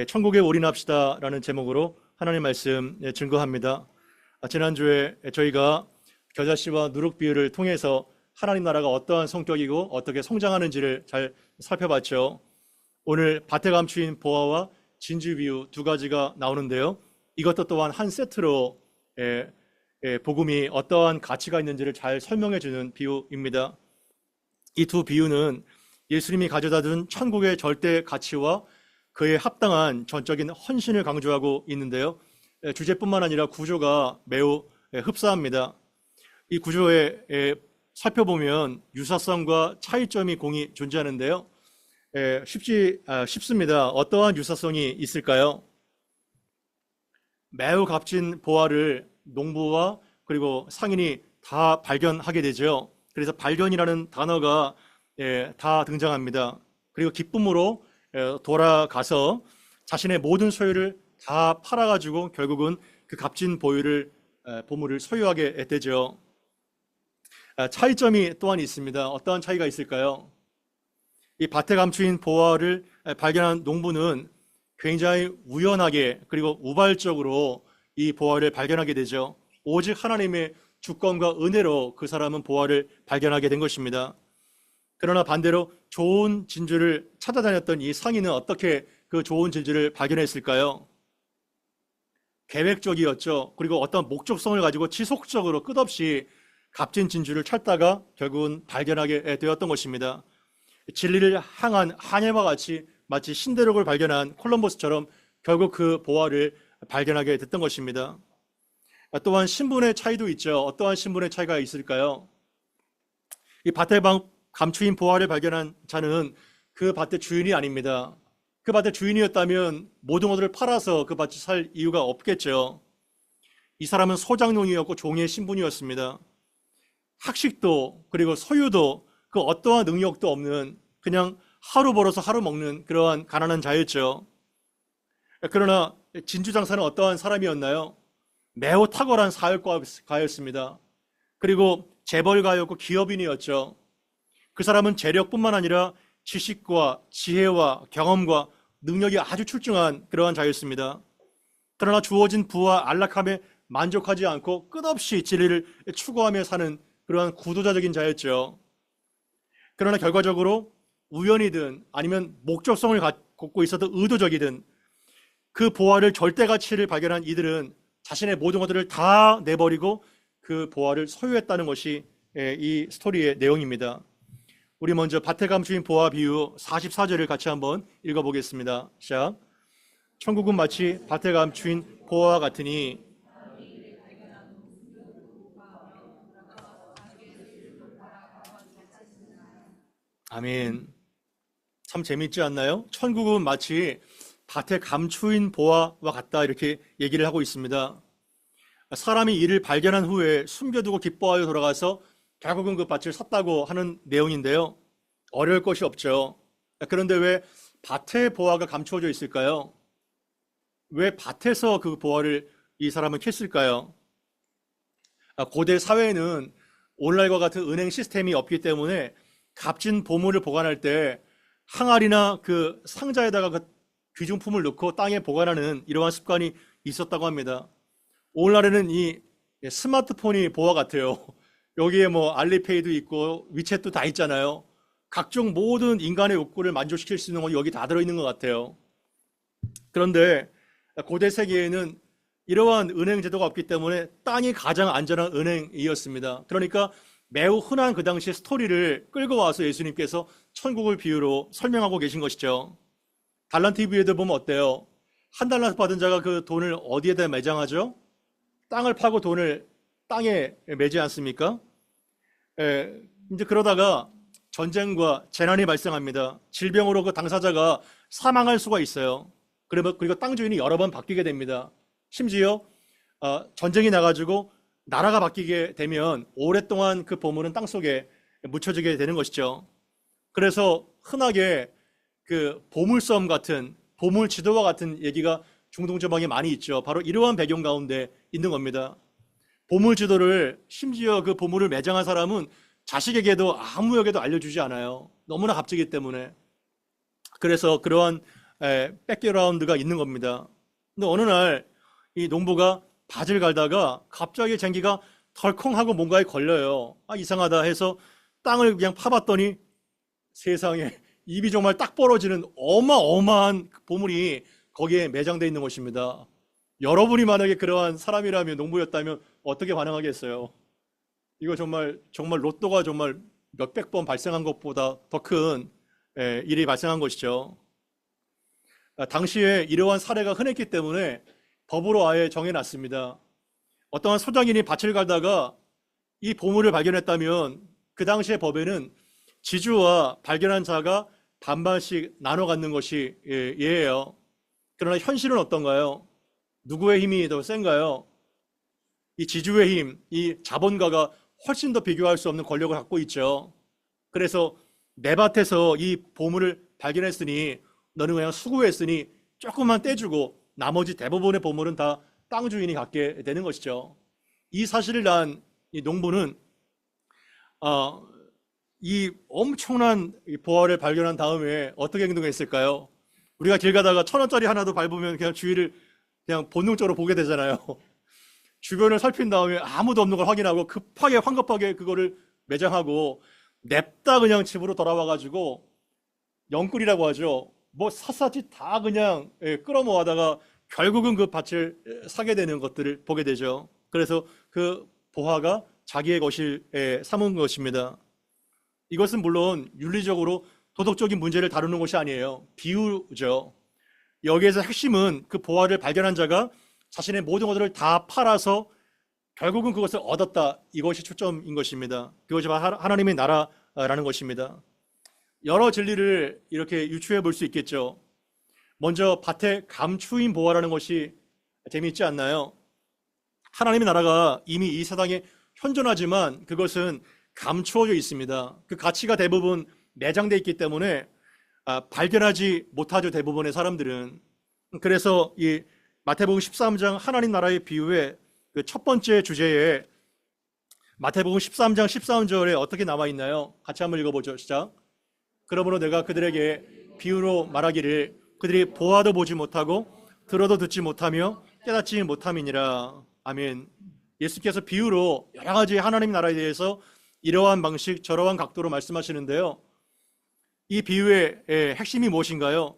천국에 올인합시다라는 제목으로 하나님 말씀 증거합니다. 지난주에 저희가 겨자씨와 누룩 비유를 통해서 하나님 나라가 어떠한 성격이고 어떻게 성장하는지를 잘 살펴봤죠. 오늘 밭에 감추인 보화와 진주 비유 두 가지가 나오는데요. 이것도 또한 한 세트로 복음이 어떠한 가치가 있는지를 잘 설명해 주는 비유입니다. 이 두 비유는 예수님이 가져다 준 천국의 절대 가치와 그에 합당한 전적인 헌신을 강조하고 있는데요. 주제뿐만 아니라 구조가 매우 흡사합니다. 이 구조에 살펴보면 유사성과 차이점이 공히 존재하는데요. 쉽습니다. 어떠한 유사성이 있을까요? 매우 값진 보화를 농부와 그리고 상인이 다 발견하게 되죠. 그래서 발견이라는 단어가 다 등장합니다. 그리고 기쁨으로 돌아가서 자신의 모든 소유를 다 팔아가지고 결국은 그 값진 보물을 소유하게 되죠. 차이점이 또한 있습니다. 어떠한 차이가 있을까요? 이 밭에 감추인 보화를 발견한 농부는 굉장히 우연하게 그리고 우발적으로 이 보화를 발견하게 되죠. 오직 하나님의 주권과 은혜로 그 사람은 보화를 발견하게 된 것입니다. 그러나 반대로 좋은 진주를 찾아다녔던 이 상인은 어떻게 그 좋은 진주를 발견했을까요? 계획적이었죠. 그리고 어떤 목적성을 가지고 지속적으로 끝없이 값진 진주를 찾다가 결국은 발견하게 되었던 것입니다. 진리를 향한 항해와 같이 마치 신대륙을 발견한 콜럼버스처럼 결국 그 보화를 발견하게 됐던 것입니다. 또한 신분의 차이도 있죠. 어떠한 신분의 차이가 있을까요? 이 밭에 감추인 보화를 발견한 자는 그 밭의 주인이 아닙니다. 그 밭의 주인이었다면 모든 것들을 팔아서 그 밭에 살 이유가 없겠죠. 이 사람은 소장농이었고 종의 신분이었습니다. 학식도 그리고 소유도 그 어떠한 능력도 없는 그냥 하루 벌어서 하루 먹는 그러한 가난한 자였죠. 그러나 진주장사는 어떠한 사람이었나요? 매우 탁월한 사역가였습니다. 그리고 재벌가였고 기업인이었죠. 그 사람은 재력뿐만 아니라 지식과 지혜와 경험과 능력이 아주 출중한 그러한 자였습니다. 그러나 주어진 부와 안락함에 만족하지 않고 끝없이 진리를 추구하며 사는 그러한 구도자적인 자였죠. 그러나 결과적으로 우연이든 아니면 목적성을 갖고 있어도 의도적이든 그 보화를 절대 가치를 발견한 이들은 자신의 모든 것들을 다 내버리고 그 보화를 소유했다는 것이 이 스토리의 내용입니다. 우리 먼저 밭에 감추인 보화 비유 44절을 같이 한번 읽어보겠습니다. 시작. 천국은 마치 밭에 감추인 보화와 같으니 아멘. 참 재밌지 않나요? 천국은 마치 밭에 감추인 보화와 같다 이렇게 얘기를 하고 있습니다. 사람이 이를 발견한 후에 숨겨두고 기뻐하여 돌아가서 결국은 그 밭을 샀다고 하는 내용인데요. 어려울 것이 없죠. 그런데 왜 밭에 보화가 감추어져 있을까요? 왜 밭에서 그 보화를 이 사람은 캤을까요? 고대 사회에는 오늘날과 같은 은행 시스템이 없기 때문에 값진 보물을 보관할 때 항아리나 그 상자에다가 그 귀중품을 넣고 땅에 보관하는 이러한 습관이 있었다고 합니다. 오늘날에는 이 스마트폰이 보화 같아요. 여기에 뭐 알리페이도 있고 위챗도 다 있잖아요. 각종 모든 인간의 욕구를 만족시킬 수 있는 건 여기 다 들어있는 것 같아요. 그런데 고대 세계에는 이러한 은행 제도가 없기 때문에 땅이 가장 안전한 은행이었습니다. 그러니까 매우 흔한 그 당시의 스토리를 끌고 와서 예수님께서 천국을 비유로 설명하고 계신 것이죠. 달란트 비유에도 보면 어때요? 한 달란트 받은 자가 그 돈을 어디에다 매장하죠? 땅을 파고 돈을 땅에 매지 않습니까? 이제 그러다가 전쟁과 재난이 발생합니다. 질병으로 그 당사자가 사망할 수가 있어요. 그리고 땅 주인이 여러 번 바뀌게 됩니다. 심지어 전쟁이 나가지고 나라가 바뀌게 되면 오랫동안 그 보물은 땅 속에 묻혀지게 되는 것이죠. 그래서 흔하게 그 보물섬 같은 보물 지도와 같은 얘기가 중동 지방에 많이 있죠. 바로 이러한 배경 가운데 있는 겁니다. 보물 지도를 심지어 그 보물을 매장한 사람은 자식에게도 아무에게도 알려주지 않아요. 너무나 갑자기 때문에. 그래서 그러한 백그라운드가 있는 겁니다. 근데 어느 날 이 농부가 밭을 갈다가 갑자기 쟁기가 덜컹하고 뭔가에 걸려요. 아, 이상하다 해서 땅을 그냥 파봤더니 세상에 입이 정말 딱 벌어지는 어마어마한 보물이 거기에 매장되어 있는 것입니다. 여러분이 만약에 그러한 사람이라면, 농부였다면 어떻게 반응하겠어요? 이거 정말 로또가 정말 몇백 번 발생한 것보다 더 큰 일이 발생한 것이죠. 당시에 이러한 사례가 흔했기 때문에 법으로 아예 정해놨습니다. 어떠한 소장인이 밭을 갈다가 이 보물을 발견했다면 그 당시의 법에는 지주와 발견한 자가 반반씩 나눠 갖는 것이 예예요. 그러나 현실은 어떤가요? 누구의 힘이 더 센가요? 이 지주의 힘, 이 자본가가 훨씬 더 비교할 수 없는 권력을 갖고 있죠. 그래서 내 밭에서 이 보물을 발견했으니 너는 그냥 수고했으니 조금만 떼주고 나머지 대부분의 보물은 다 땅 주인이 갖게 되는 것이죠. 이 사실을 난 이 농부는 이 엄청난 보화를 발견한 다음에 어떻게 행동했을까요? 우리가 길 가다가 1,000원짜리 하나도 밟으면 그냥 주위를 그냥 본능적으로 보게 되잖아요. 주변을 살핀 다음에 아무도 없는 걸 확인하고 급하게 황급하게 그거를 매장하고 냅다 그냥 집으로 돌아와가지고 영끌이라고 하죠. 뭐 샅샅이 다 그냥 끌어모아다가 결국은 그 밭을 사게 되는 것들을 보게 되죠. 그래서 그 보화가 자기의 것을 삼은 것입니다. 이것은 물론 윤리적으로 도덕적인 문제를 다루는 것이 아니에요. 비유죠. 여기에서 핵심은 그 보화를 발견한 자가 자신의 모든 것들을 다 팔아서 결국은 그것을 얻었다. 이것이 초점인 것입니다. 그것이 바로 하나님의 나라라는 것입니다. 여러 진리를 이렇게 유추해 볼 수 있겠죠. 먼저 밭의 감추인 보화라는 것이 재미있지 않나요? 하나님의 나라가 이미 이 세상에 현존하지만 그것은 감추어져 있습니다. 그 가치가 대부분 내장되어 있기 때문에 발견하지 못하죠, 대부분의 사람들은. 그래서 이 마태복음 13장 하나님 나라의 비유의 그 첫 번째 주제에 마태복음 13장 13절에 어떻게 나와 있나요? 같이 한번 읽어보죠. 시작. 그러므로 내가 그들에게 비유로 말하기를 그들이 보아도 보지 못하고 들어도 듣지 못하며 깨닫지 못함이니라. 아멘. 예수께서 비유로 여러 가지 하나님 나라에 대해서 이러한 방식 저러한 각도로 말씀하시는데요. 이 비유의 핵심이 무엇인가요?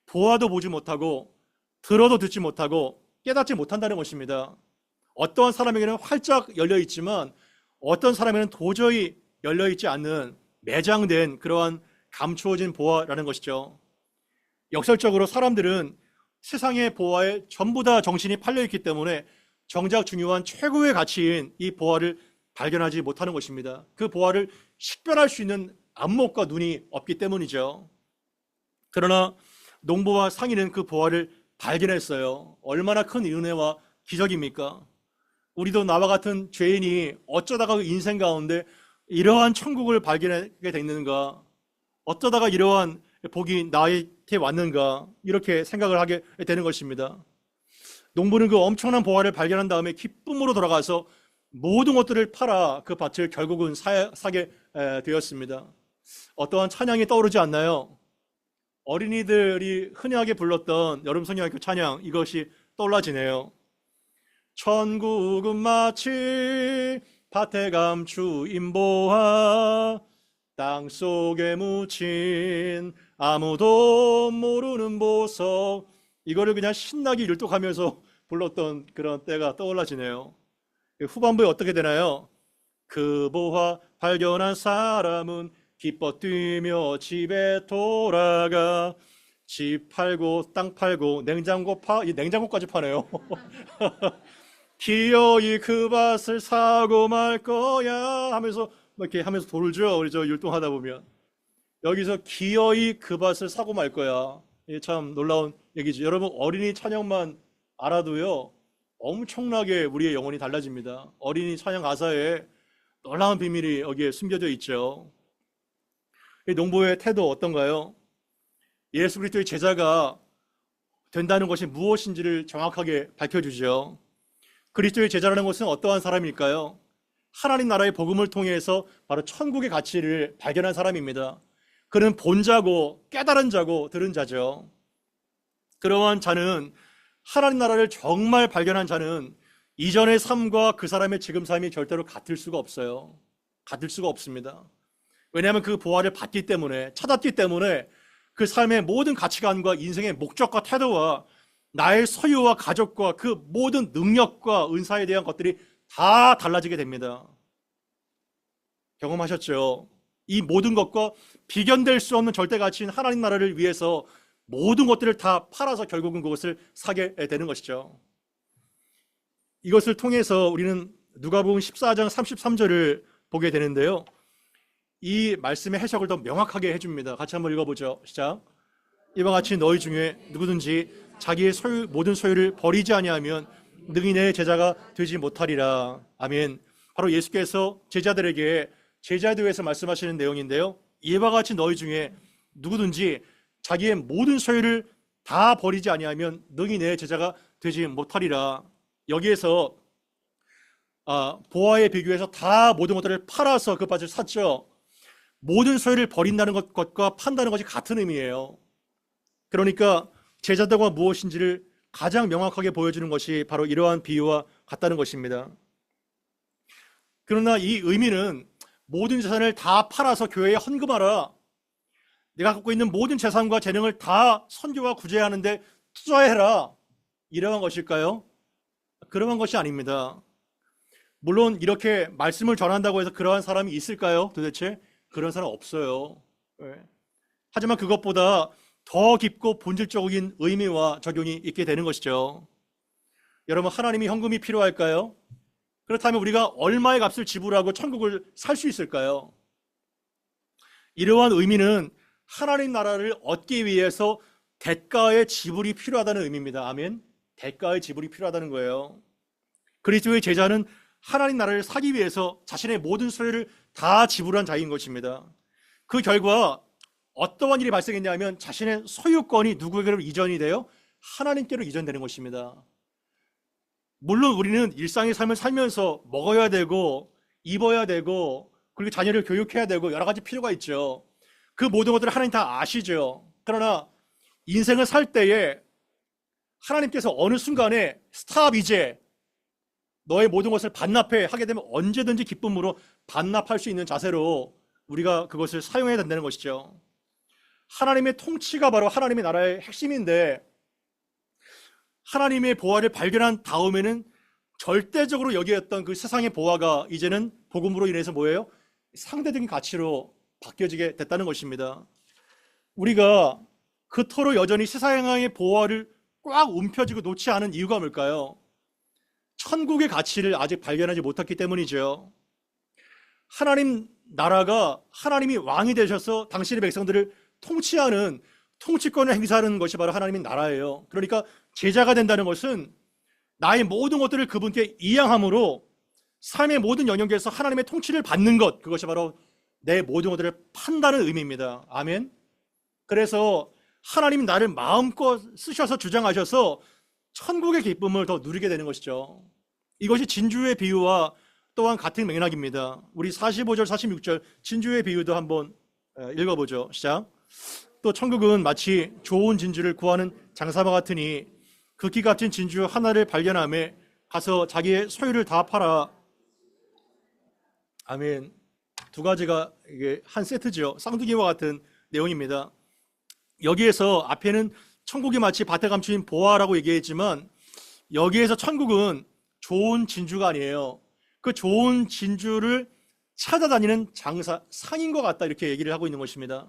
보아도 보지 못하고 들어도 듣지 못하고 깨닫지 못한다는 것입니다. 어떠한 사람에게는 활짝 열려 있지만 어떤 사람에게는 도저히 열려 있지 않는 매장된 그러한 감추어진 보아라는 것이죠. 역설적으로 사람들은 세상의 보아에 전부 다 정신이 팔려 있기 때문에 정작 중요한 최고의 가치인 이 보아를 발견하지 못하는 것입니다. 그 보아를 식별할 수 있는 안목과 눈이 없기 때문이죠. 그러나 농부와 상인은 그 보아를 발견했어요. 얼마나 큰 은혜와 기적입니까? 우리도 나와 같은 죄인이 어쩌다가 인생 가운데 이러한 천국을 발견하게 됐는가? 어쩌다가 이러한 복이 나에게 왔는가? 이렇게 생각을 하게 되는 것입니다. 농부는 그 엄청난 보화를 발견한 다음에 기쁨으로 돌아가서 모든 것들을 팔아 그 밭을 결국은 사게 되었습니다. 어떠한 찬양이 떠오르지 않나요? 어린이들이 흔하게 불렀던 여름 성경학교 찬양, 이것이 떠올라지네요. 천국은 마치 밭에 감추인 보화, 땅속에 묻힌 아무도 모르는 보석. 이거를 그냥 신나게 율동하면서 불렀던 그런 때가 떠올라지네요. 후반부에 어떻게 되나요? 그 보화 발견한 사람은 기뻐 뛰며 집에 돌아가 집 팔고 땅 팔고 냉장고까지 파네요. 기어이 그 밭을 사고 말 거야 하면서 이렇게 하면서 돌죠. 우리 저 율동하다 보면 여기서 기어이 그 밭을 사고 말 거야. 이게 참 놀라운 얘기죠. 여러분 어린이 찬양만 알아도요 엄청나게 우리의 영혼이 달라집니다. 어린이 찬양 가사에 놀라운 비밀이 여기에 숨겨져 있죠. 이 농부의 태도 어떤가요? 예수 그리스도의 제자가 된다는 것이 무엇인지를 정확하게 밝혀주죠. 그리스도의 제자라는 것은 어떠한 사람일까요? 하나님 나라의 복음을 통해서 바로 천국의 가치를 발견한 사람입니다. 그는 본 자고 깨달은 자고 들은 자죠. 그러한 자는, 하나님 나라를 정말 발견한 자는 이전의 삶과 그 사람의 지금 삶이 절대로 같을 수가 없어요. 같을 수가 없습니다. 왜냐하면 그 보화를 받기 때문에, 찾았기 때문에 그 삶의 모든 가치관과 인생의 목적과 태도와 나의 소유와 가족과 그 모든 능력과 은사에 대한 것들이 다 달라지게 됩니다. 경험하셨죠? 이 모든 것과 비견될 수 없는 절대 가치인 하나님 나라를 위해서 모든 것들을 다 팔아서 결국은 그것을 사게 되는 것이죠. 이것을 통해서 우리는 누가복음 14장 33절을 보게 되는데요. 이 말씀의 해석을 더 명확하게 해줍니다. 같이 한번 읽어보죠. 시작. 이와 같이 너희 중에 누구든지 자기의 모든 소유를 버리지 아니하면 능히 내 제자가 되지 못하리라. 아멘. 바로 예수께서 제자들에게 제자도에서 말씀하시는 내용인데요. 이와 같이 너희 중에 누구든지 자기의 모든 소유를 다 버리지 아니하면 능히 내 제자가 되지 못하리라. 여기에서 보화에 비교해서 다 모든 것들을 팔아서 그 밭을 샀죠. 모든 소유를 버린다는 것과 판다는 것이 같은 의미예요. 그러니까 제자도가 무엇인지를 가장 명확하게 보여주는 것이 바로 이러한 비유와 같다는 것입니다. 그러나 이 의미는 모든 재산을 다 팔아서 교회에 헌금하라, 내가 갖고 있는 모든 재산과 재능을 다 선교와 구제하는 데 투자해라, 이러한 것일까요? 그러한 것이 아닙니다. 물론 이렇게 말씀을 전한다고 해서 그러한 사람이 있을까요? 도대체 그런 사람 없어요. 하지만 그것보다 더 깊고 본질적인 의미와 적용이 있게 되는 것이죠. 여러분, 하나님이 헌금이 필요할까요? 그렇다면 우리가 얼마의 값을 지불하고 천국을 살 수 있을까요? 이러한 의미는 하나님 나라를 얻기 위해서 대가의 지불이 필요하다는 의미입니다. 아멘. 대가의 지불이 필요하다는 거예요. 그리스도의 제자는 하나님 나라를 사기 위해서 자신의 모든 소유를 다 지불한 자인 것입니다. 그 결과 어떠한 일이 발생했냐면 자신의 소유권이 누구에게로 이전이 돼요? 하나님께로 이전되는 것입니다. 물론 우리는 일상의 삶을 살면서 먹어야 되고 입어야 되고 그리고 자녀를 교육해야 되고 여러 가지 필요가 있죠. 그 모든 것들을 하나님 다 아시죠. 그러나 인생을 살 때에 하나님께서 어느 순간에 스탑, 이제 너의 모든 것을 반납해 하게 되면 언제든지 기쁨으로 반납할 수 있는 자세로 우리가 그것을 사용해야 된다는 것이죠. 하나님의 통치가 바로 하나님의 나라의 핵심인데, 하나님의 보화를 발견한 다음에는 절대적으로 여기었던 그 세상의 보화가 이제는 복음으로 인해서 뭐예요? 상대적인 가치로 바뀌어지게 됐다는 것입니다. 우리가 그토록 여전히 세상의 보화를 꽉 움켜쥐고 놓지 않은 이유가 뭘까요? 천국의 가치를 아직 발견하지 못했기 때문이죠. 하나님 나라가, 하나님이 왕이 되셔서 당신의 백성들을 통치하는, 통치권을 행사하는 것이 바로 하나님의 나라예요. 그러니까 제자가 된다는 것은 나의 모든 것들을 그분께 이양함으로 삶의 모든 영역에서 하나님의 통치를 받는 것, 그것이 바로 내 모든 것들을 판다는 의미입니다. 아멘. 그래서 하나님이 나를 마음껏 쓰셔서 주장하셔서 천국의 기쁨을 더 누리게 되는 것이죠. 이것이 진주의 비유와 또한 같은 맥락입니다. 우리 45절 46절 진주의 비유도 한번 읽어보죠. 시작. 또 천국은 마치 좋은 진주를 구하는 장사와 같으니 극히 값진 진주 하나를 발견함에 가서 자기의 소유를 다 팔아. 아멘. 두 가지가 이게 한 세트죠. 쌍둥이와 같은 내용입니다. 여기에서 앞에는 천국이 마치 밭에 감추인 보화라고 얘기했지만 여기에서 천국은 좋은 진주가 아니에요. 그 좋은 진주를 찾아다니는 장사, 상인과 같다, 이렇게 얘기를 하고 있는 것입니다.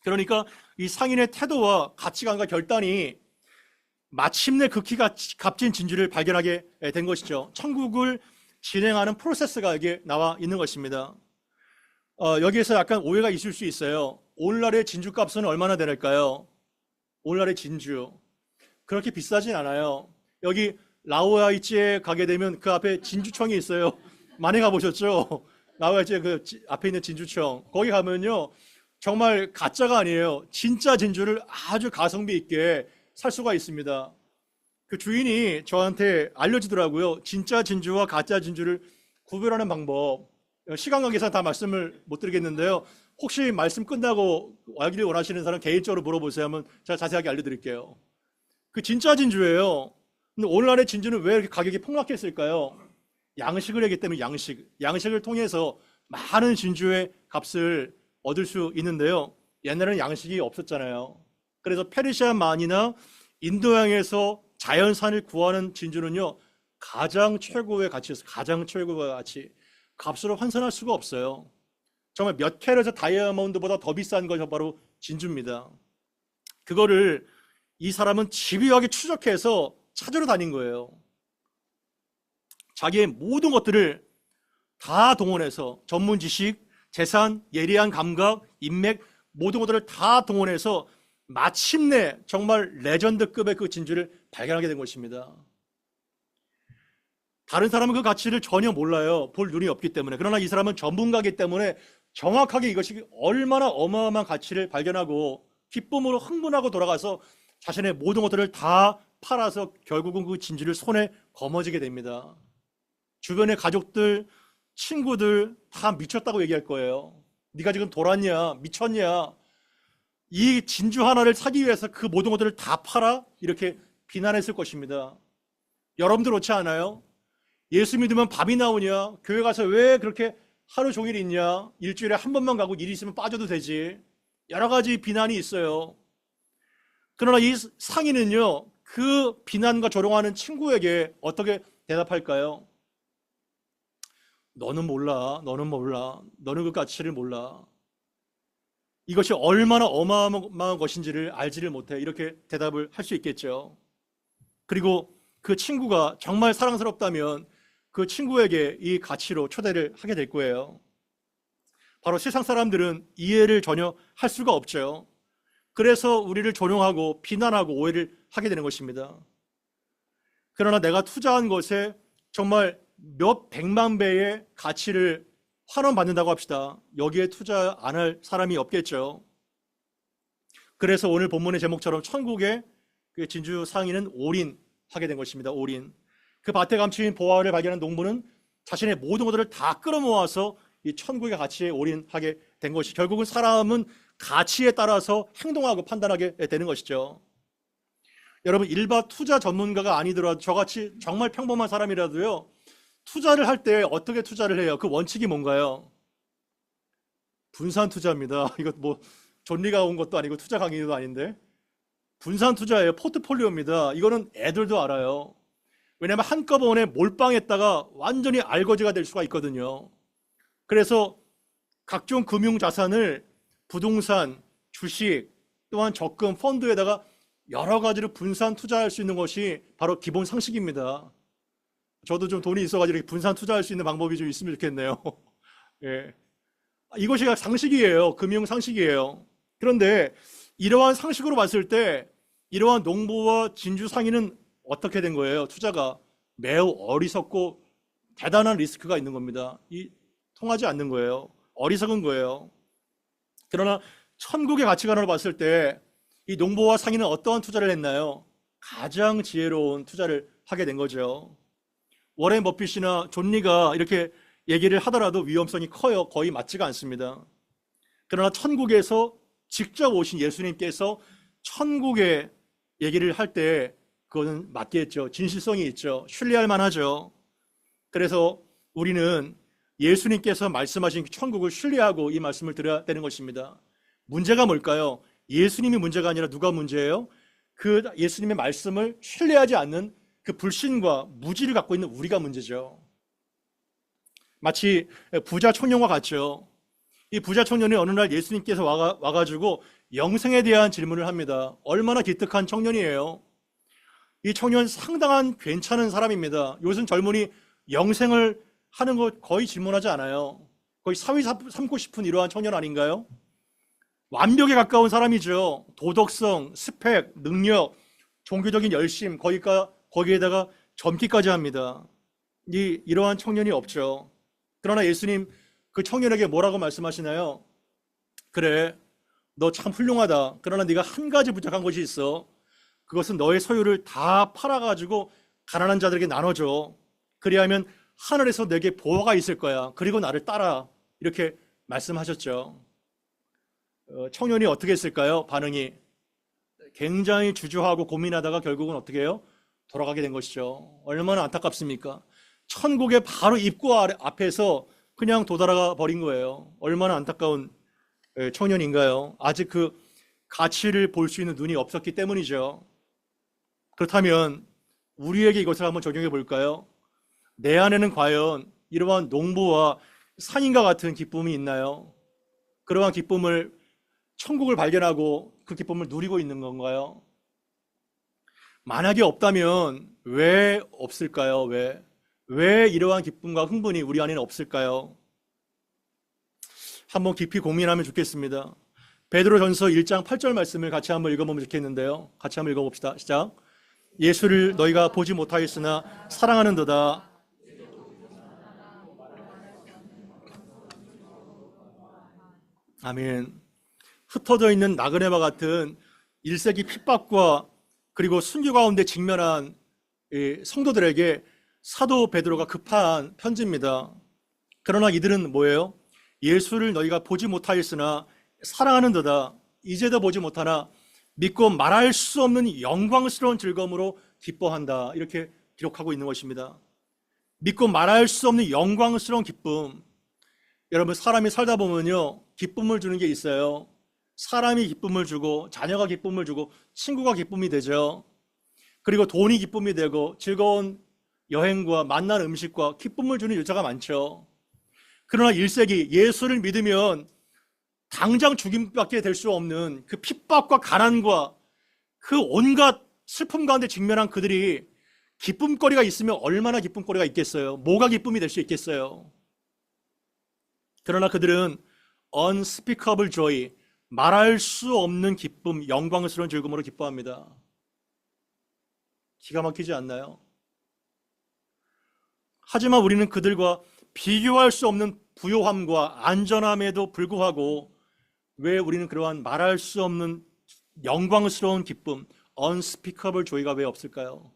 그러니까 이 상인의 태도와 가치관과 결단이 마침내 극히 값진 진주를 발견하게 된 것이죠. 천국을 진행하는 프로세스가 여기에 나와 있는 것입니다. 여기에서 약간 오해가 있을 수 있어요. 오늘날의 진주 값은 얼마나 될까요? 오늘날의 진주 그렇게 비싸진 않아요. 여기 라오야이치에 가게 되면 그 앞에 진주청이 있어요. 많이 가보셨죠? 라오야이치에 그 앞에 있는 진주청, 거기 가면요 정말 가짜가 아니에요. 진짜 진주를 아주 가성비 있게 살 수가 있습니다. 그 주인이 저한테 알려주더라고요. 진짜 진주와 가짜 진주를 구별하는 방법. 시간 관계상 다 말씀을 못 드리겠는데요. 혹시 말씀 끝나고 알기를 원하시는 사람 개인적으로 물어보세요 하면 제가 자세하게 알려드릴게요. 그 진짜 진주예요. 근데 오늘날의 진주는 왜 이렇게 가격이 폭락했을까요? 양식을 하기 때문에 양식을 통해서 많은 진주의 값을 얻을 수 있는데요. 옛날에는 양식이 없었잖아요. 그래서 페르시아만이나 인도양에서 자연산을 구하는 진주는요, 가장 최고의 가치였어요. 가장 최고의 가치. 값으로 환산할 수가 없어요. 정말 몇 캐럿의 다이아몬드보다 더 비싼 것이 바로 진주입니다. 그거를 이 사람은 집요하게 추적해서 찾으러 다닌 거예요. 자기의 모든 것들을 다 동원해서 전문 지식, 재산, 예리한 감각, 인맥 모든 것들을 다 동원해서 마침내 정말 레전드급의 그 진주를 발견하게 된 것입니다. 다른 사람은 그 가치를 전혀 몰라요. 볼 눈이 없기 때문에. 그러나 이 사람은 전문가이기 때문에 정확하게 이것이 얼마나 어마어마한 가치를 발견하고 기쁨으로 흥분하고 돌아가서 자신의 모든 것들을 다 팔아서 결국은 그 진주를 손에 거머쥐게 됩니다. 주변의 가족들, 친구들 다 미쳤다고 얘기할 거예요. 네가 지금 돌았냐? 미쳤냐? 이 진주 하나를 사기 위해서 그 모든 것들을 다 팔아? 이렇게 비난했을 것입니다. 여러분들 그렇지 않아요? 예수 믿으면 밥이 나오냐? 교회 가서 왜 그렇게 하루 종일 있냐? 일주일에 한 번만 가고 일 있으면 빠져도 되지. 여러 가지 비난이 있어요. 그러나 이 상인은요, 그 비난과 조롱하는 친구에게 어떻게 대답할까요? 너는 몰라. 너는 그 가치를 몰라. 이것이 얼마나 어마어마한 것인지를 알지를 못해. 이렇게 대답을 할 수 있겠죠. 그리고 그 친구가 정말 사랑스럽다면 그 친구에게 이 가치로 초대를 하게 될 거예요. 바로 세상 사람들은 이해를 전혀 할 수가 없죠. 그래서 우리를 조롱하고 비난하고 오해를 하게 되는 것입니다. 그러나 내가 투자한 것에 정말 몇 백만 배의 가치를 환원받는다고 합시다. 여기에 투자 안 할 사람이 없겠죠. 그래서 오늘 본문의 제목처럼 천국의 그 진주 상인은 올인하게 된 것입니다. 올인. 그 밭에 감추인 보화를 발견한 농부는 자신의 모든 것들을 다 끌어모아서 이 천국의 가치에 올인하게 된 것이, 결국은 사람은 가치에 따라서 행동하고 판단하게 되는 것이죠. 여러분, 일반 투자 전문가가 아니더라도 저같이 정말 평범한 사람이라도요, 투자를 할 때 어떻게 투자를 해요? 그 원칙이 뭔가요? 분산 투자입니다. 이거 뭐 존리가 온 것도 아니고 투자 강의도 아닌데 분산 투자예요. 포트폴리오입니다. 이거는 애들도 알아요. 왜냐하면 한꺼번에 몰빵했다가 완전히 알거지가 될 수가 있거든요. 그래서 각종 금융자산을 부동산, 주식, 또한 적금, 펀드에다가 여러 가지로 분산 투자할 수 있는 것이 바로 기본 상식입니다. 저도 좀 돈이 있어가지고 이렇게 분산 투자할 수 있는 방법이 좀 있으면 좋겠네요. 예. 이것이 상식이에요. 금융 상식이에요. 그런데 이러한 상식으로 봤을 때 이러한 농부와 진주 상인은 어떻게 된 거예요? 투자가 매우 어리석고 대단한 리스크가 있는 겁니다. 통하지 않는 거예요. 어리석은 거예요. 그러나 천국의 가치관으로 봤을 때 이 농부와 상인은 어떠한 투자를 했나요? 가장 지혜로운 투자를 하게 된 거죠. 워렌 버핏이나 존 리가 이렇게 얘기를 하더라도 위험성이 커요. 거의 맞지가 않습니다. 그러나 천국에서 직접 오신 예수님께서 천국의 얘기를 할 때 그거는 맞겠죠. 진실성이 있죠. 신뢰할 만하죠. 그래서 우리는 예수님께서 말씀하신 천국을 신뢰하고 이 말씀을 드려야 되는 것입니다. 문제가 뭘까요? 예수님이 문제가 아니라 누가 문제예요? 그 예수님의 말씀을 신뢰하지 않는 그 불신과 무지를 갖고 있는 우리가 문제죠. 마치 부자 청년과 같죠. 이 부자 청년이 어느 날 예수님께서 와가지고 영생에 대한 질문을 합니다. 얼마나 기특한 청년이에요. 이 청년 상당한 괜찮은 사람입니다. 요즘 젊은이 영생을 하는 거 거의 질문하지 않아요. 거의 사위 삼고 싶은 이러한 청년 아닌가요? 완벽에 가까운 사람이죠. 도덕성, 스펙, 능력, 종교적인 열심, 거기에다가 젊기까지 합니다. 이러한 청년이 없죠. 그러나 예수님 그 청년에게 뭐라고 말씀하시나요? 그래, 너 참 훌륭하다. 그러나 네가 한 가지 부족한 것이 있어. 그것은 너의 소유를 다 팔아가지고 가난한 자들에게 나눠줘. 그리하면 하늘에서 내게 보화가 있을 거야. 그리고 나를 따라. 이렇게 말씀하셨죠. 청년이 어떻게 했을까요? 반응이 굉장히 주저하고 고민하다가 결국은 어떻게 해요? 돌아가게 된 것이죠. 얼마나 안타깝습니까? 천국의 바로 입구 앞에서 그냥 도달아 버린 거예요. 얼마나 안타까운 청년인가요? 아직 그 가치를 볼 수 있는 눈이 없었기 때문이죠. 그렇다면 우리에게 이것을 한번 적용해 볼까요? 내 안에는 과연 이러한 농부와 상인과 같은 기쁨이 있나요? 그러한 기쁨을, 천국을 발견하고 그 기쁨을 누리고 있는 건가요? 만약에 없다면 왜 없을까요? 왜 이러한 기쁨과 흥분이 우리 안에는 없을까요? 한번 깊이 고민하면 좋겠습니다. 베드로전서 1장 8절 말씀을 같이 한번 읽어보면 좋겠는데요. 같이 한번 읽어봅시다. 시작. 예수를 너희가 보지 못하였으나 사랑하는도다. 아멘. 흩어져 있는 나그네와 같은 1세기 핍박과 그리고 순교 가운데 직면한 성도들에게 사도 베드로가 급한 편지입니다. 그러나 이들은 뭐예요? 예수를 너희가 보지 못하였으나 사랑하는도다. 이제도 보지 못하나 믿고 말할 수 없는 영광스러운 즐거움으로 기뻐한다. 이렇게 기록하고 있는 것입니다. 믿고 말할 수 없는 영광스러운 기쁨. 여러분, 사람이 살다 보면요, 기쁨을 주는 게 있어요. 사람이 기쁨을 주고, 자녀가 기쁨을 주고, 친구가 기쁨이 되죠. 그리고 돈이 기쁨이 되고, 즐거운 여행과 만난 음식과 기쁨을 주는 여자가 많죠. 그러나 1세기 예수를 믿으면 당장 죽임밖에 될 수 없는 그 핍박과 가난과 그 온갖 슬픔 가운데 직면한 그들이 기쁨거리가 있으면 얼마나 기쁨거리가 있겠어요? 뭐가 기쁨이 될 수 있겠어요? 그러나 그들은 unspeakable joy, 말할 수 없는 기쁨, 영광스러운 즐거움으로 기뻐합니다. 기가 막히지 않나요? 하지만 우리는 그들과 비교할 수 없는 부요함과 안전함에도 불구하고 왜 우리는 그러한 말할 수 없는 영광스러운 기쁨, unspeakable joy가 왜 없을까요?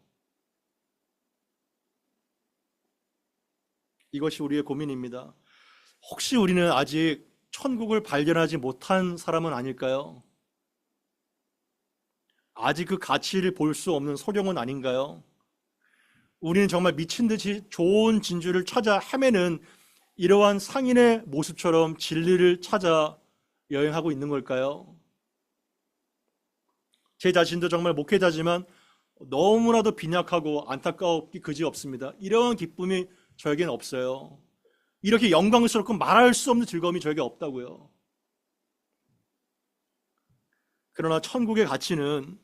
이것이 우리의 고민입니다. 혹시 우리는 아직 천국을 발견하지 못한 사람은 아닐까요? 아직 그 가치를 볼 수 없는 소경은 아닌가요? 우리는 정말 미친 듯이 좋은 진주를 찾아 헤매는 이러한 상인의 모습처럼 진리를 찾아 여행하고 있는 걸까요? 제 자신도 정말 목회자지만 너무나도 빈약하고 안타까웠기 그지없습니다. 이러한 기쁨이 저에게는 없어요. 이렇게 영광스럽고 말할 수 없는 즐거움이 저에게 없다고요. 그러나 천국의 가치는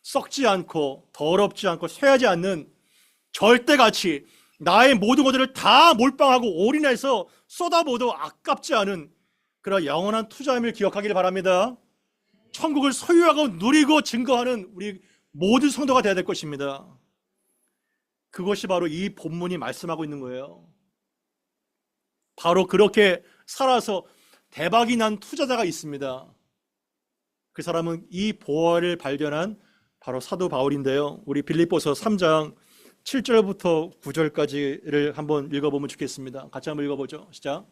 썩지 않고 더럽지 않고 쇠하지 않는 절대 가치, 나의 모든 것들을 다 몰빵하고 올인해서 쏟아부어도 아깝지 않은 그런 영원한 투자임을 기억하기를 바랍니다. 천국을 소유하고 누리고 증거하는 우리 모든 성도가 되어야 될 것입니다. 그것이 바로 이 본문이 말씀하고 있는 거예요. 바로 그렇게 살아서 대박이 난 투자자가 있습니다. 그 사람은 이 보화를 발견한 바로 사도 바울인데요. 우리 빌립보서 3장 7절부터 9절까지를 한번 읽어보면 좋겠습니다. 같이 한번 읽어보죠. 시작.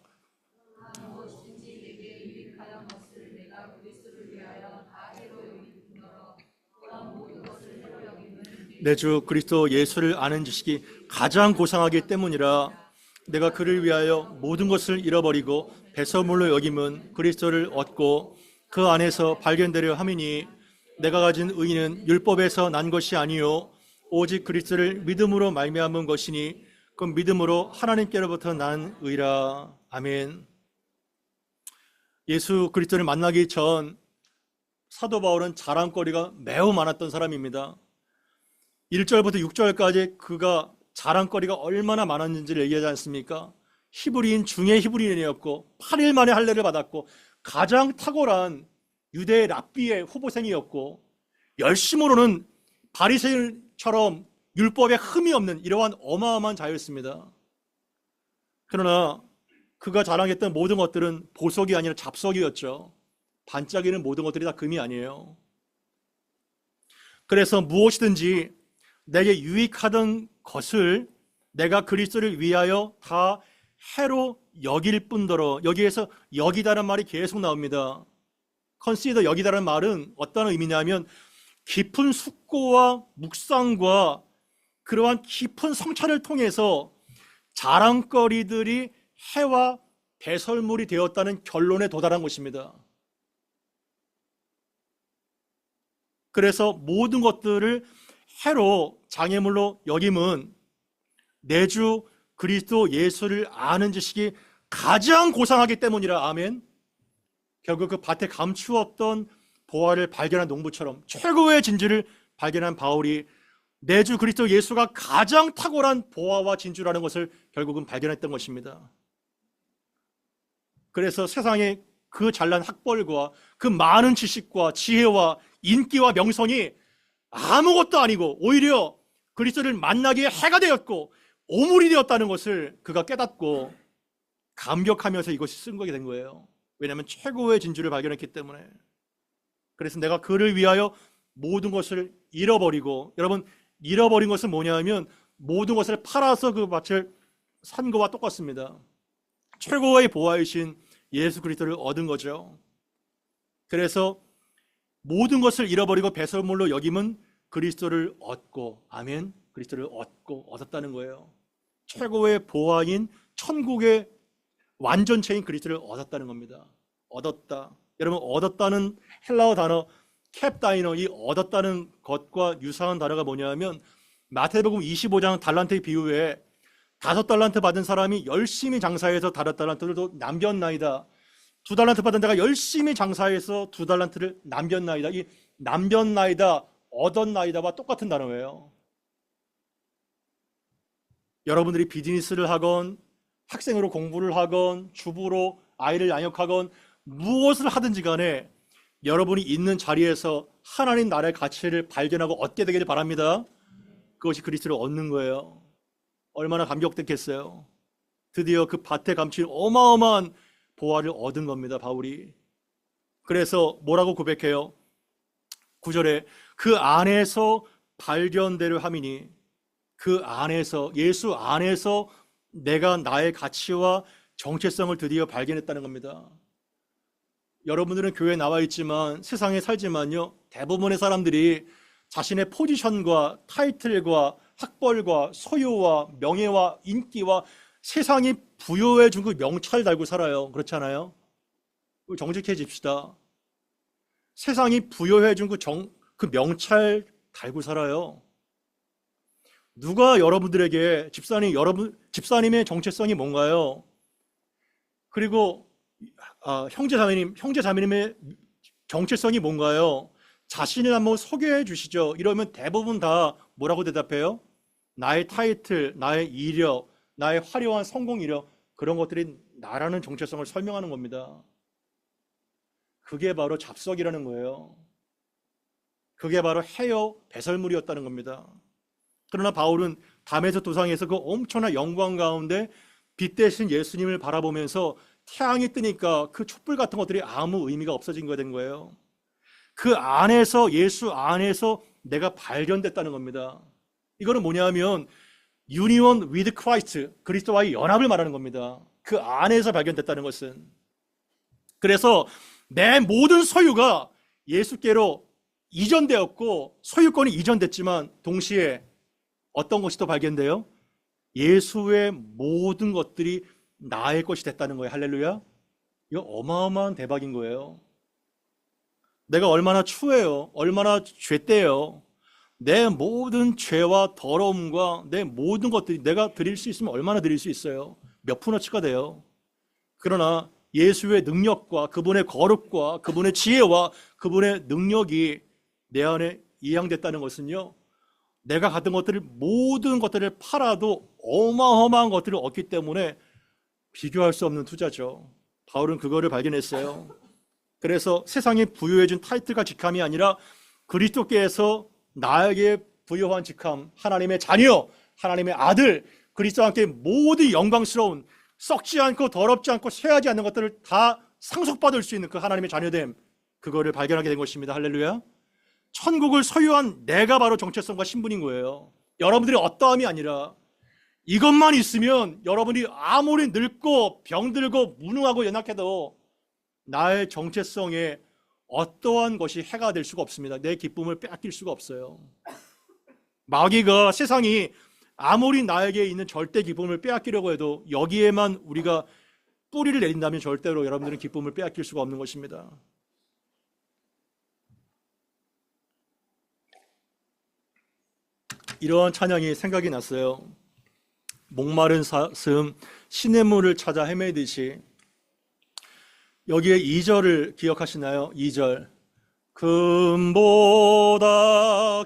내 주 그리스도 예수를 아는 지식이 가장 고상하기 때문이라. 내가 그를 위하여 모든 것을 잃어버리고 배설물로 여김은 그리스도를 얻고 그 안에서 발견되려 함이니, 내가 가진 의는 율법에서 난 것이 아니요 오직 그리스도를 믿음으로 말미암은 것이니 그 믿음으로 하나님께로부터 난 의라. 아멘. 예수 그리스도를 만나기 전 사도 바울은 자랑거리가 매우 많았던 사람입니다. 1절부터 6절까지 그가 자랑거리가 얼마나 많았는지를 얘기하지 않습니까? 히브리인 중에 히브리인이었고 8일 만에 할례를 받았고 가장 탁월한 유대 랍비의 후보생이었고 열심으로는 바리새인처럼 율법에 흠이 없는 이러한 어마어마한 자였습니다. 그러나 그가 자랑했던 모든 것들은 보석이 아니라 잡석이었죠. 반짝이는 모든 것들이 다 금이 아니에요. 그래서 무엇이든지 내게 유익하던 것을 내가 그리스도를 위하여 다 해로 여길 뿐더러, 여기에서 여기다라는 말이 계속 나옵니다. consider, 여기다라는 말은 어떤 의미냐면 깊은 숙고와 묵상과 그러한 깊은 성찰을 통해서 자랑거리들이 해와 배설물이 되었다는 결론에 도달한 것입니다. 그래서 모든 것들을 해로 장애물로 여김은 내 주 그리스도 예수를 아는 지식이 가장 고상하기 때문이라. 아멘. 결국 그 밭에 감추었던 보화를 발견한 농부처럼 최고의 진주를 발견한 바울이 내 주 그리스도 예수가 가장 탁월한 보화와 진주라는 것을 결국은 발견했던 것입니다. 그래서 세상에 그 잘난 학벌과 그 많은 지식과 지혜와 인기와 명성이 아무것도 아니고 오히려 그리스도를 만나기에 해가 되었고 오물이 되었다는 것을 그가 깨닫고 감격하면서 이것이 쓴 거게 된 거예요. 왜냐하면 최고의 진주를 발견했기 때문에. 그래서 내가 그를 위하여 모든 것을 잃어버리고, 여러분 잃어버린 것은 뭐냐면 모든 것을 팔아서 그 밭을 산 거와 똑같습니다. 최고의 보화이신 예수 그리스도를 얻은 거죠. 그래서 모든 것을 잃어버리고 배설물로 여김은 그리스도를 얻고, 아멘, 그리스도를 얻었다는 거예요. 최고의 보화인 천국의 완전체인 그리스도를 얻었다는 겁니다. 얻었다. 여러분, 얻었다는 헬라어 단어 캡다이너, 이 얻었다는 것과 유사한 단어가 뭐냐면 마태복음 25장 달란트의 비유에 5달란트 받은 사람이 열심히 장사해서 5달란트를 남겼나이다. 2달란트 받은 데가 열심히 장사해서 2달란트를 남겼나이다. 이 남겼나이다, 얻었나이다와 똑같은 단어예요. 여러분들이 비즈니스를 하건 학생으로 공부를 하건 주부로 아이를 양육하건 무엇을 하든지 간에 여러분이 있는 자리에서 하나님 나라의 가치를 발견하고 얻게 되기를 바랍니다. 그것이 그리스도를 얻는 거예요. 얼마나 감격됐겠어요. 드디어 그 밭에 감춘 어마어마한 보화를 얻은 겁니다, 바울이. 그래서 뭐라고 고백해요? 9절에 그 안에서 발견되려 함이니, 그 안에서, 예수 안에서 내가 나의 가치와 정체성을 드디어 발견했다는 겁니다. 여러분들은 교회에 나와 있지만 세상에 살지만요, 대부분의 사람들이 자신의 포지션과 타이틀과 학벌과 소유와 명예와 인기와 세상이 부여해 준 그 명찰 달고 살아요. 그렇지 않아요? 정직해집시다. 세상이 부여해 준 그 명찰 달고 살아요. 누가 여러분들에게 집사님의 정체성이 뭔가요? 그리고 형제자매님의 정체성이 뭔가요? 자신을 한번 소개해 주시죠. 이러면 대부분 다 뭐라고 대답해요? 나의 타이틀, 나의 이력, 나의 화려한 성공 이력, 그런 것들이 나라는 정체성을 설명하는 겁니다. 그게 바로 잡석이라는 거예요. 그게 바로 해요 배설물이었다는 겁니다. 그러나 바울은 담에서 도상에서 그 엄청난 영광 가운데 빛 대신 예수님을 바라보면서 태양이 뜨니까 그 촛불 같은 것들이 아무 의미가 없어진 거 된 거예요. 그 안에서, 예수 안에서 내가 발견됐다는 겁니다. 이거는 뭐냐면 union with Christ, 그리스도와의 연합을 말하는 겁니다. 그 안에서 발견됐다는 것은. 그래서 내 모든 소유가 예수께로 이전되었고 소유권이 이전됐지만 동시에 어떤 것이 또 발견돼요? 예수의 모든 것들이 나의 것이 됐다는 거예요. 할렐루야. 이거 어마어마한 대박인 거예요. 내가 얼마나 추해요. 얼마나 죄대요. 내 모든 죄와 더러움과 내 모든 것들이 내가 드릴 수 있으면 얼마나 드릴 수 있어요? 몇 푼어치가 돼요. 그러나 예수의 능력과 그분의 거룩과 그분의 지혜와 그분의 능력이 내 안에 이양됐다는 것은요, 내가 갖던 것들을 모든 것들을 팔아도 어마어마한 것들을 얻기 때문에 비교할 수 없는 투자죠. 바울은 그거를 발견했어요. 그래서 세상에 부여해준 타이틀과 직함이 아니라 그리스도께서 나에게 부여한 직함, 하나님의 자녀, 하나님의 아들, 그리스도와 함께 모두 영광스러운, 썩지 않고 더럽지 않고 쇠하지 않는 것들을 다 상속받을 수 있는 그 하나님의 자녀됨, 그거를 발견하게 된 것입니다. 할렐루야. 천국을 소유한 내가 바로 정체성과 신분인 거예요. 여러분들이 어떠함이 아니라 이것만 있으면 여러분이 아무리 늙고 병들고 무능하고 연약해도 나의 정체성에 어떠한 것이 해가 될 수가 없습니다. 내 기쁨을 빼앗길 수가 없어요. 마귀가 세상이 아무리 나에게 있는 절대 기쁨을 빼앗기려고 해도 여기에만 우리가 뿌리를 내린다면 절대로 여러분들은 기쁨을 빼앗길 수가 없는 것입니다. 이러한 찬양이 생각이 났어요. 목마른 사슴 시냇물을 찾아 헤매듯이. 여기에 2절을 기억하시나요? 2절. 금보다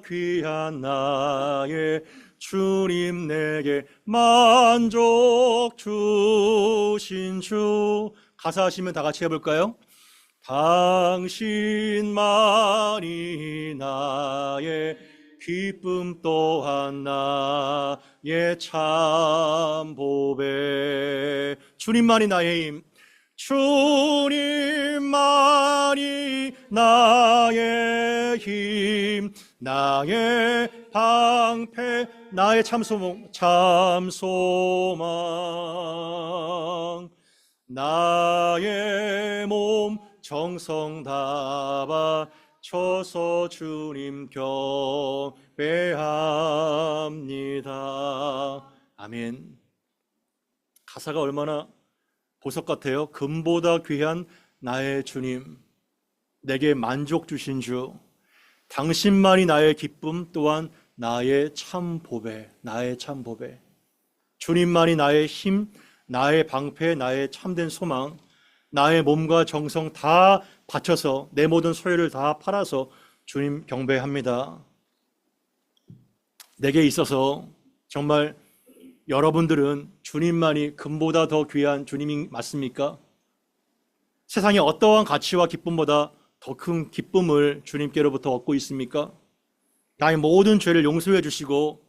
귀한 나의 주님, 내게 만족 주신 주. 가사 하시면 다 같이 해볼까요? 당신만이 나의 기쁨 또한 나의 참 보배. 주님만이 나의 힘, 주님만이 나의 힘, 나의 방패, 나의 참소망, 나의 몸 정성 다 바쳐서 주님 경배합니다. 아멘. 가사가 얼마나 보석 같아요. 금보다 귀한 나의 주님, 내게 만족 주신 주, 당신만이 나의 기쁨 또한 나의 참 보배, 나의 참 보배. 주님만이 나의 힘, 나의 방패, 나의 참된 소망, 나의 몸과 정성 다 바쳐서 내 모든 소유를 다 팔아서 주님 경배합니다. 내게 있어서 정말 여러분들은 주님만이 금보다 더 귀한 주님이 맞습니까? 세상의 어떠한 가치와 기쁨보다 더 큰 기쁨을 주님께로부터 얻고 있습니까? 나의 모든 죄를 용서해 주시고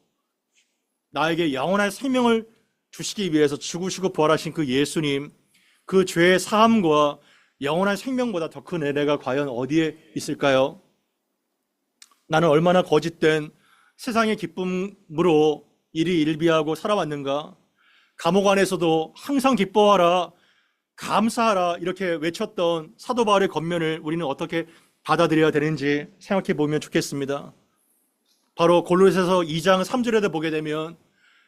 나에게 영원한 생명을 주시기 위해서 죽으시고 부활하신 그 예수님, 그 죄의 사함과 영원한 생명보다 더 큰 은혜가 과연 어디에 있을까요? 나는 얼마나 거짓된 세상의 기쁨으로 일희일비하고 살아왔는가? 감옥 안에서도 항상 기뻐하라, 감사하라 이렇게 외쳤던 사도 바울의 권면을 우리는 어떻게 받아들여야 되는지 생각해 보면 좋겠습니다. 바로 골로새서 2장 3절에도 보게 되면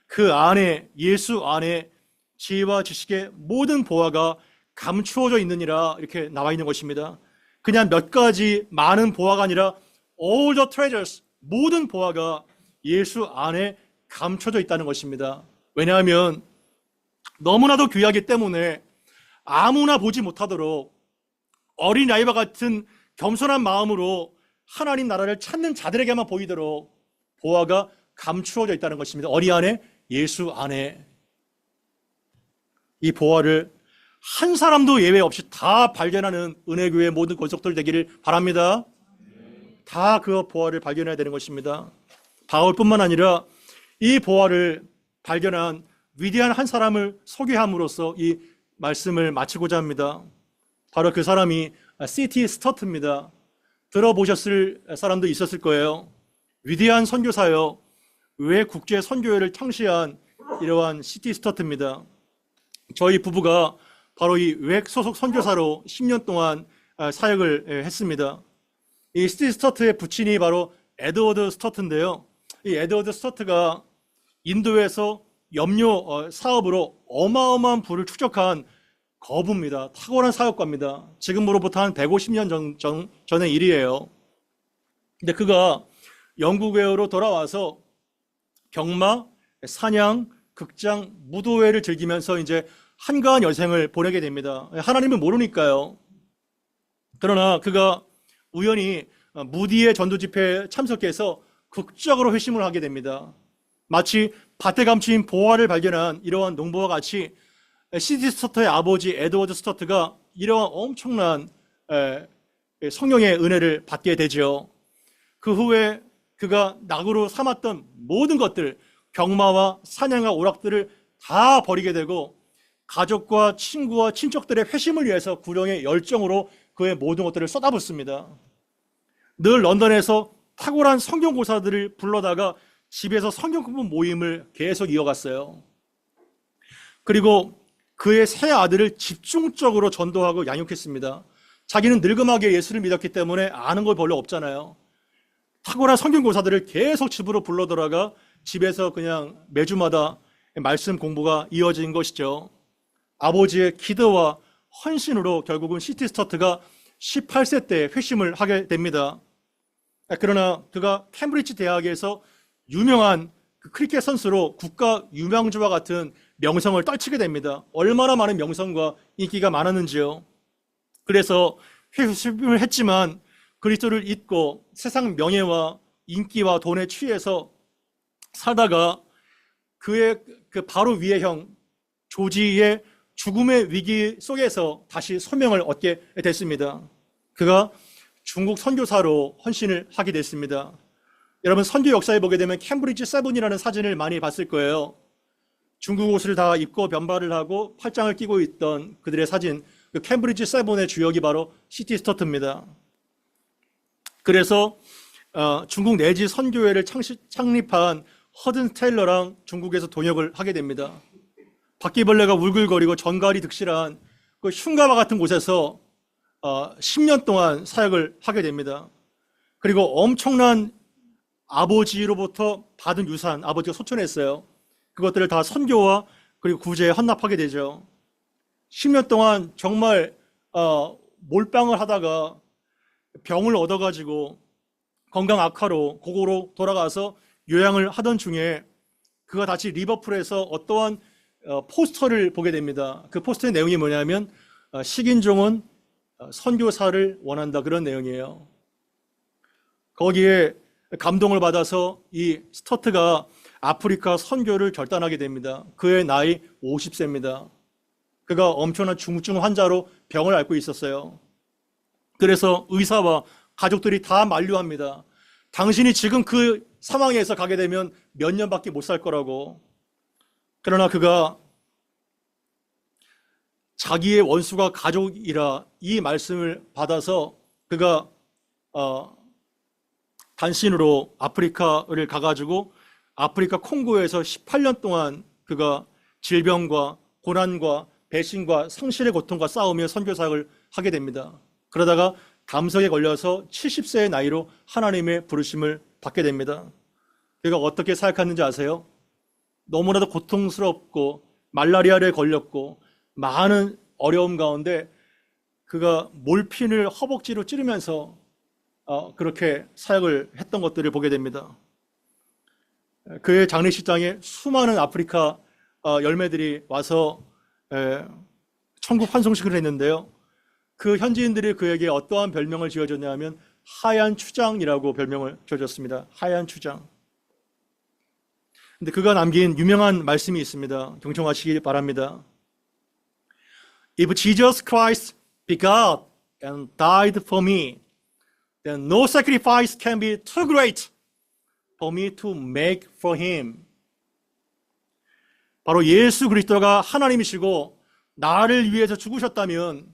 그 안에, 예수 안에 지혜와 지식의 모든 보화가 감추어져 있느니라 이렇게 나와 있는 것입니다. 그냥 몇 가지 많은 보화가 아니라 all the treasures, 모든 보화가 예수 안에 감춰져 있다는 것입니다. 왜냐하면 너무나도 귀하기 때문에 아무나 보지 못하도록 어린아이와 같은 겸손한 마음으로 하나님 나라를 찾는 자들에게만 보이도록 보화가 감추어져 있다는 것입니다. 어디 안에? 예수 안에. 이 보화를 한 사람도 예외 없이 다 발견하는 은혜교회 모든 권속들 되기를 바랍니다. 다 그 보화를 발견해야 되는 것입니다. 바울뿐만 아니라 이 보화를 발견한 위대한 한 사람을 소개함으로써 이 말씀을 마치고자 합니다. 바로 그 사람이 C.T. 스터트입니다. 들어보셨을 사람도 있었을 거예요. 위대한 선교사요, 왜 국제 선교회를 창시한 이러한 C.T. 스터트입니다. 저희 부부가 바로 이 외국 소속 선교사로 10년 동안 사역을 했습니다. 이 C.T. 스터트의 부친이 바로 에드워드 스터트인데요. 이 에드워드 스터트가 인도에서 염료 사업으로 어마어마한 부를 축적한 거부입니다. 탁월한 사역가입니다. 지금으로부터 한 150년 전의 일이에요. 근데 그가 영국 외으로 돌아와서 경마, 사냥, 극장, 무도회를 즐기면서 이제 한가한 여생을 보내게 됩니다. 하나님을 모르니까요. 그러나 그가 우연히 무디의 전도 집회에 참석해서 극적으로 회심을 하게 됩니다. 마치 밭에 감추인 보화를 발견한 이러한 농부와 같이 C.T. 스터트의 아버지 에드워드 스터트가 이러한 엄청난 성령의 은혜를 받게 되죠. 그 후에 그가 낙으로 삼았던 모든 것들, 경마와 사냥과 오락들을 다 버리게 되고 가족과 친구와 친척들의 회심을 위해서 구령의 열정으로 그의 모든 것들을 쏟아붓습니다. 늘 런던에서 탁월한 성경고사들을 불러다가 집에서 성경 공부 모임을 계속 이어갔어요. 그리고 그의 세 아들을 집중적으로 전도하고 양육했습니다. 자기는 늙음하게 예수를 믿었기 때문에 아는 걸 별로 없잖아요. 탁월한 성경고사들을 계속 집으로 불러들어가 집에서 그냥 매주마다 말씀 공부가 이어진 것이죠. 아버지의 기도와 헌신으로 결국은 C.T. 스터트가 18세 때 회심을 하게 됩니다. 그러나 그가 캠브리지 대학에서 유명한 그 크리켓 선수로 국가 유망주와 같은 명성을 떨치게 됩니다. 얼마나 많은 명성과 인기가 많았는지요. 그래서 회심을 했지만 그리스도를 잊고 세상 명예와 인기와 돈에 취해서 살다가 그의 그 바로 위의 형 조지의 죽음의 위기 속에서 다시 소명을 얻게 됐습니다. 그가 중국 선교사로 헌신을 하게 됐습니다. 여러분, 선교 역사에 보게 되면 캠브리지 세븐이라는 사진을 많이 봤을 거예요. 중국 옷을 다 입고 변발을 하고 팔짱을 끼고 있던 그들의 사진, 그 캠브리지 세븐의 주역이 바로 C.T. 스터트입니다. 그래서 중국 내지 선교회를 창립한 허든 테일러랑 중국에서 동역을 하게 됩니다. 바퀴벌레가 울글거리고 전갈이 득실한 그 흉가와 같은 곳에서 10년 동안 사역을 하게 됩니다. 그리고 엄청난 아버지로부터 받은 유산, 아버지가 소천했어요. 그것들을 다 선교와 그리고 구제에 헌납하게 되죠. 10년 동안 정말 몰빵을 하다가 병을 얻어가지고 건강 악화로 고고로 돌아가서 요양을 하던 중에 그가 다시 리버풀에서 어떠한 포스터를 보게 됩니다. 그 포스터의 내용이 뭐냐면 식인종은 선교사를 원한다, 그런 내용이에요. 거기에 감동을 받아서 이 스터트가 아프리카 선교를 결단하게 됩니다. 그의 나이 50세입니다. 그가 엄청난 중증 환자로 병을 앓고 있었어요. 그래서 의사와 가족들이 다 만류합니다. 당신이 지금 그 상황에서 가게 되면 몇 년밖에 못 살 거라고. 그러나 그가 자기의 원수가 가족이라 이 말씀을 받아서 그가 단신으로 아프리카를 가가지고 아프리카 콩고에서 18년 동안 그가 질병과 고난과 배신과 상실의 고통과 싸우며 선교사역을 하게 됩니다. 그러다가 담석에 걸려서 70세의 나이로 하나님의 부르심을 받게 됩니다. 그가 어떻게 사역했는지 아세요? 너무나도 고통스럽고 말라리아에 걸렸고 많은 어려움 가운데 그가 몰핀을 허벅지로 찌르면서 그렇게 사역을 했던 것들을 보게 됩니다. 그의 장례식장에 수많은 아프리카 열매들이 와서 천국 환송식을 했는데요. 그 현지인들이 그에게 어떠한 별명을 지어줬냐면 하얀 추장이라고 별명을 지어줬습니다. 하얀 추장. 근데 그가 남긴 유명한 말씀이 있습니다. 경청하시기 바랍니다. If Jesus Christ be God and died for me, then no sacrifice can be too great for me to make for him. 바로 예수 그리스도가 하나님이시고 나를 위해서 죽으셨다면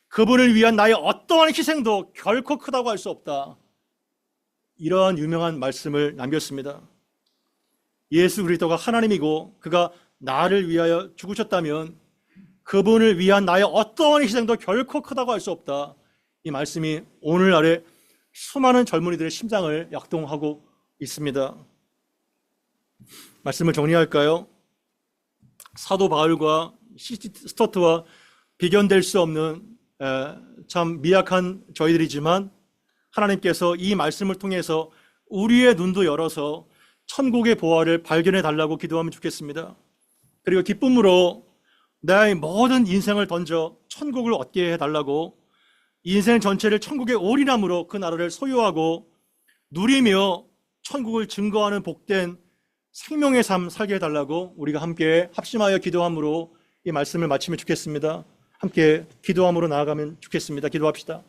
그분을 위한 나의 어떠한 희생도 결코 크다고 할 수 없다. 이러한 유명한 말씀을 남겼습니다. 예수 그리스도가 하나님이고 그가 나를 위하여 죽으셨다면 그분을 위한 나의 어떠한 희생도 결코 크다고 할 수 없다. 이 말씀이 오늘날의 수많은 젊은이들의 심장을 약동하고 있습니다. 말씀을 정리할까요? 사도 바울과 C.T. 스터트와 비견될 수 없는 참 미약한 저희들이지만 하나님께서 이 말씀을 통해서 우리의 눈도 열어서 천국의 보화를 발견해 달라고 기도하면 좋겠습니다. 그리고 기쁨으로 나의 모든 인생을 던져 천국을 얻게 해달라고, 인생 전체를 천국의 올인함으로 그 나라를 소유하고 누리며 천국을 증거하는 복된 생명의 삶 살게 해달라고 우리가 함께 합심하여 기도함으로 이 말씀을 마치면 좋겠습니다. 함께 기도함으로 나아가면 좋겠습니다. 기도합시다.